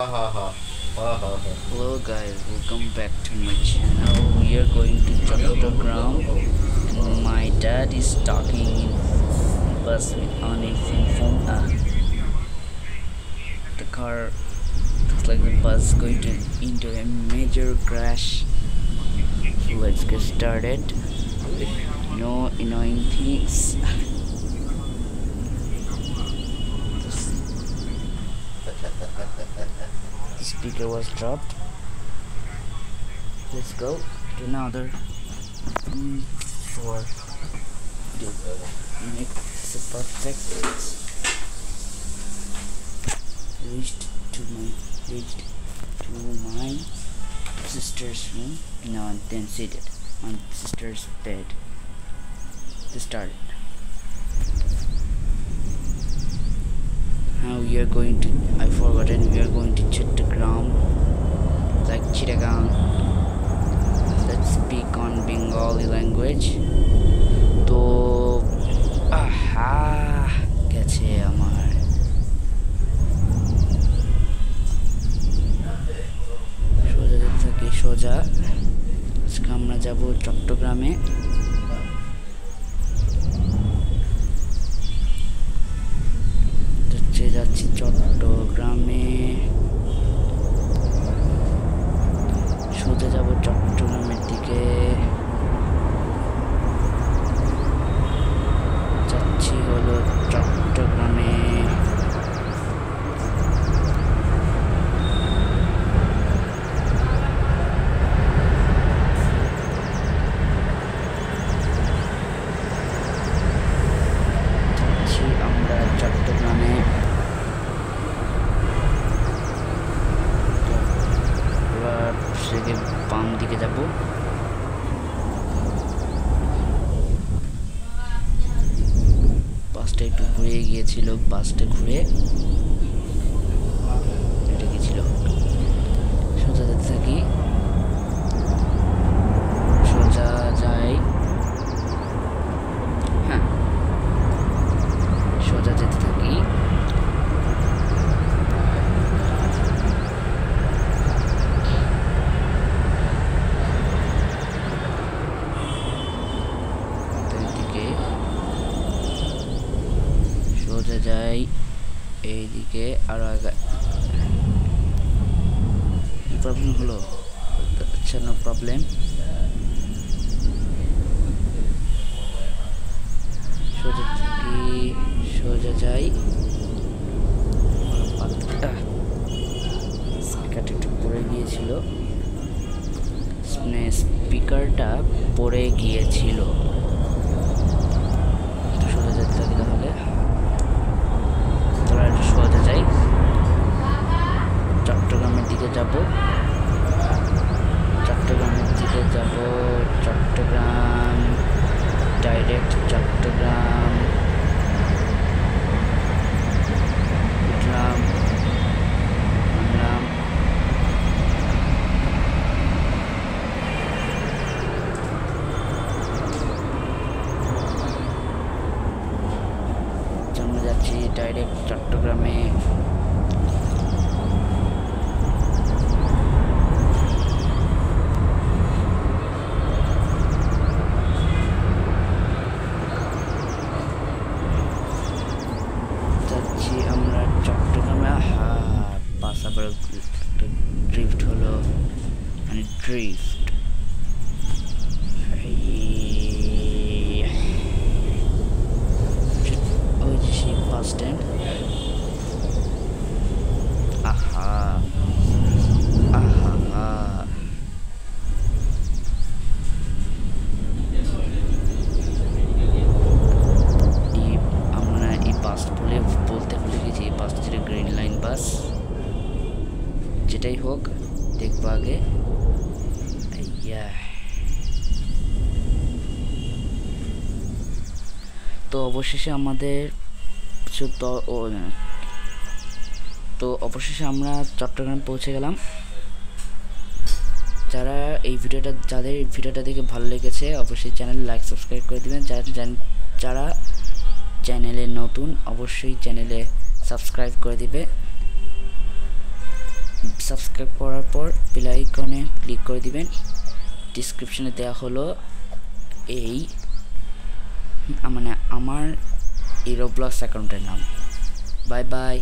Hello guys, welcome back to my channel. We are going to Chattogram and my dad is talking in bus on a phone. The car looks like the bus going to into a major crash. So let's get started with no annoying things. The speaker was dropped. Let's go to another for to make the perfect. Reached to my sister's room. Now and then seated on sister's bed to start it. Now we are going to, I forgotten, we are going to Chattogram, like Chittagong. Let's speak on Bengali language. To গেছে আমার সোজা যেতে থাকি সোজা। আজকে আমরা যাব চট্টগ্রামে। যাচ্ছি চট্টগ্রামে, সোজা যাব চট্টগ্রামের দিকে। যাচ্ছি হলো চট্টগ্রামে। যাচ্ছি আমরা চট্টগ্রামে। বাম দিকে যাব। বাসটা একটু ঘুরে গিয়েছিল, বাসটা ঘুরে এটা গিয়েছিল। সোজা যেতে থাকি, সোজা যাই। হ্যাঁ, সোজা যেতে থাকি। সোজা যাই এইদিকে আরো আগে। প্রবলেম হলো, আচ্ছা নো প্রবলেম। সোজা থেকে সোজা যাই। স্পিকারটা একটু পড়ে গিয়েছিল, স্পিকারটা পড়ে গিয়েছিল। সোজা যেতে থাকি তাহলে। সোজা যাই, চট্টগ্রামের দিকে যাব। চট্টগ্রামের দিকে যাব, চট্টগ্রাম ডাইরেক্ট চট্টগ্রাম। উঠলাম, নামলাম। আমরা যাচ্ছি ডাইরেক্ট চট্টগ্রামে। যাচ্ছি আমরা চট্টগ্রামে। বাস আবার ড্রিফট হলো, মানে ড্রিফট। ওই যে সেই বাস স্ট্যান্ড। আমরা এই বাস বলতে ভুলে গেছি, এই বাস ছিল গ্রিন লাইন বাস। যেটাই হোক দেখবো আগে। তো অবশেষে আমাদের অবশেষে আমরা চট্টগ্রাম পৌঁছে গেলাম। যাদের এই ভিডিওটা দেখে ভালো লেগেছে অবশ্যই চ্যানেল লাইক সাবস্ক্রাইব করে দিবেন। যারা চ্যানেলে নতুন অবশ্যই চ্যানেলে সাবস্ক্রাইব করে দিবে। সাবস্ক্রাইব করার পর বেল আইকনে ক্লিক করে দিবেন। ডেসক্রিপশনে দেওয়া হলো এই মানে আমার এই রবলক্স অ্যাকাউন্টের নাম। Bye bye.